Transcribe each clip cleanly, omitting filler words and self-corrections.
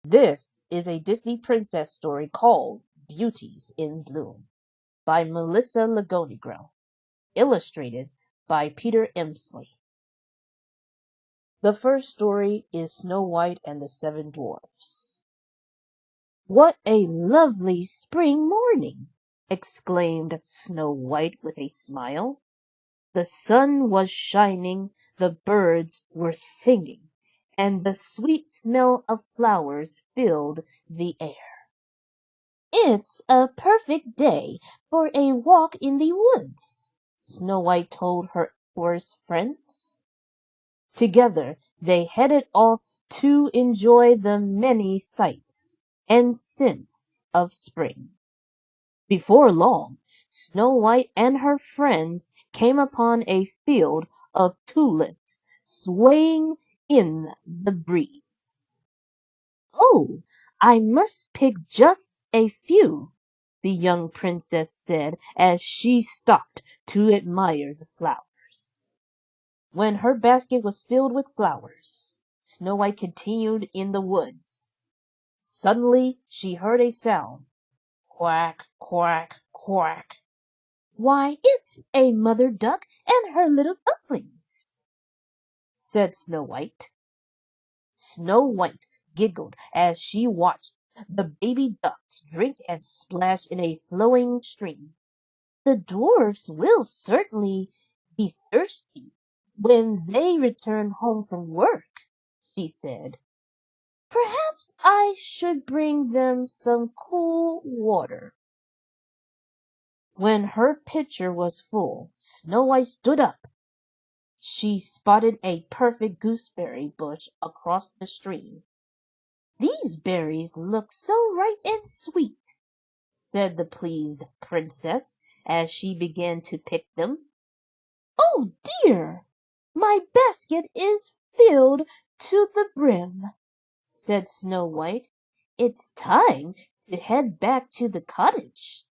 This is a Disney princess story called Beauties in Bloom by Melissa Lagonigro, illustrated by Peter Emsley. The first story is Snow White and the Seven Dwarfs. "What a lovely spring morning!" exclaimed Snow White with a smile. The sun was shining, the birds were singing, and the sweet smell of flowers filled the air. "It's a perfect day for a walk in the woods," Snow White told her forest friends. Together they headed off to enjoy the many sights and scents of spring. Before long, Snow White and her friends came upon a field of tulips swaying in the breeze. "Oh, I must pick just a few," the young princess said as she stopped to admire the flowers. When her basket was filled with flowers, Snow White continued in the woods. Suddenly she heard a sound. Quack, quack, quack. "Why, it's a mother duck and her little ducklings," said Snow White. Snow White giggled as she watched the baby ducks drink and splash in a flowing stream. "The dwarfs will certainly be thirsty when they return home from work," she said. "Perhaps I should bring them some cool water." When her pitcher was full, Snow White stood up. She spotted a perfect gooseberry bush across the stream. "These berries look so ripe and sweet," said the pleased princess as she began to pick them. "Oh dear! My basket is filled to the brim," said Snow White. "It's time to head back to the cottage."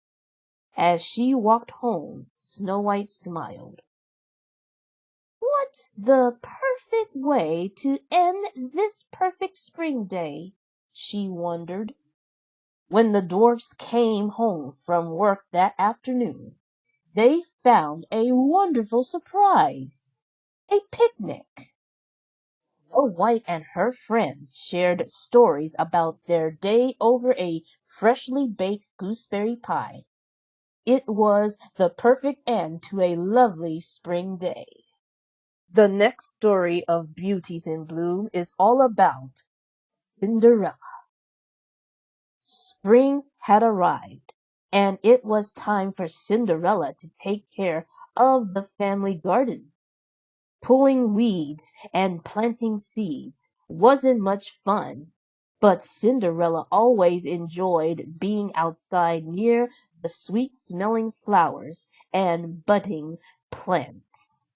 As she walked home, Snow White smiled. "What's the perfect way to end this perfect spring day?" she wondered. When the dwarfs came home from work that afternoon, they found a wonderful surprise, a picnic. Snow White and her friends shared stories about their day over a freshly baked gooseberry pie. It was the perfect end to a lovely spring day. The next story of Beauties in Bloom is all about Cinderella. Spring had arrived, and it was time for Cinderella to take care of the family garden. Pulling weeds and planting seeds wasn't much fun, but Cinderella always enjoyed being outside near the sweet-smelling flowers and budding plants.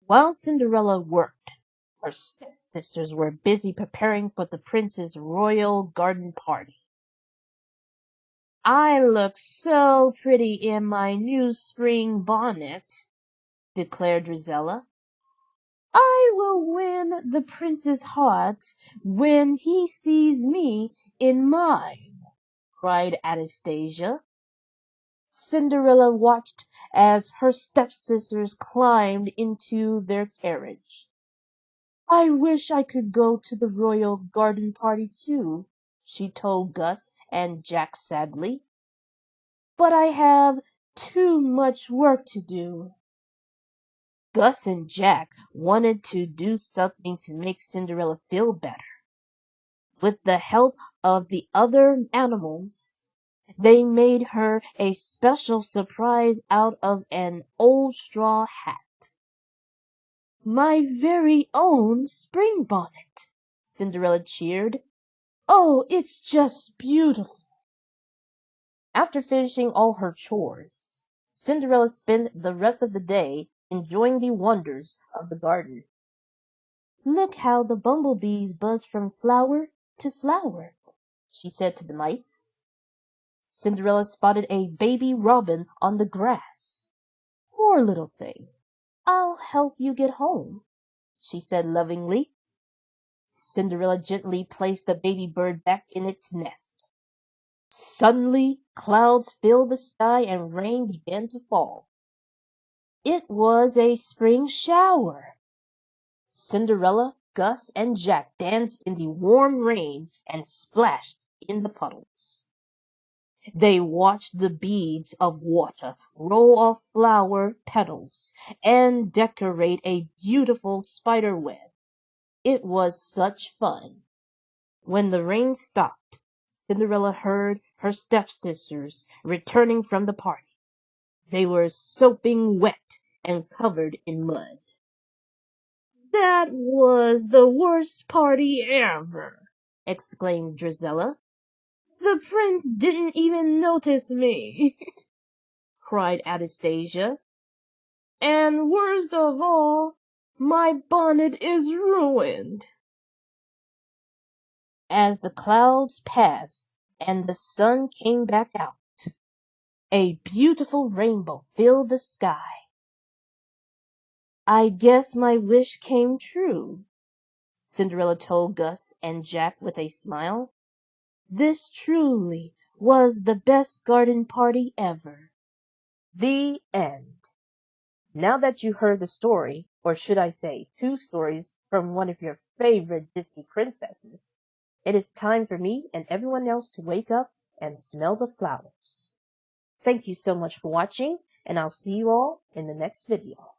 While Cinderella worked, her stepsisters were busy preparing for the prince's royal garden party. "I look so pretty in my new spring bonnet," declared Drizella. "I will win the prince's heart when he sees me in mine," cried Anastasia. Cinderella watched as her stepsisters climbed into their carriage. "I wish I could go to the royal garden party too," she told Gus and Jack sadly. "But I have too much work to do." Gus and Jack wanted to do something to make Cinderella feel better. With the help of the other animals, they made her a special surprise out of an old straw hat. "My very own spring bonnet," Cinderella cheered. "Oh, it's just beautiful." After finishing all her chores, Cinderella spent the rest of the day enjoying the wonders of the garden. "Look how the bumblebees buzz from flower to flower," she said to the mice. Cinderella spotted a baby robin on the grass. "Poor little thing. I'll help you get home," she said lovingly. Cinderella gently placed the baby bird back in its nest. Suddenly, clouds filled the sky and rain began to fall. It was a spring shower. Cinderella, Gus, and Jack danced in the warm rain and splashed in the puddles. They watched the beads of water roll off flower petals and decorate a beautiful spider web. It was such fun. When the rain stopped, Cinderella heard her stepsisters returning from the party. They were sopping wet and covered in mud. "That was the worst party ever!" exclaimed Drizella. "The prince didn't even notice me," cried Anastasia. "And worst of all, my bonnet is ruined." As the clouds passed and the sun came back out, a beautiful rainbow filled the sky. "I guess my wish came true," Cinderella told Gus and Jack with a smile. "This truly was the best garden party ever." The end. Now that you heard the story, or should I say, two stories from one of your favorite Disney princesses, it is time for me and everyone else to wake up and smell the flowers. Thank you so much for watching, and I'll see you all in the next video.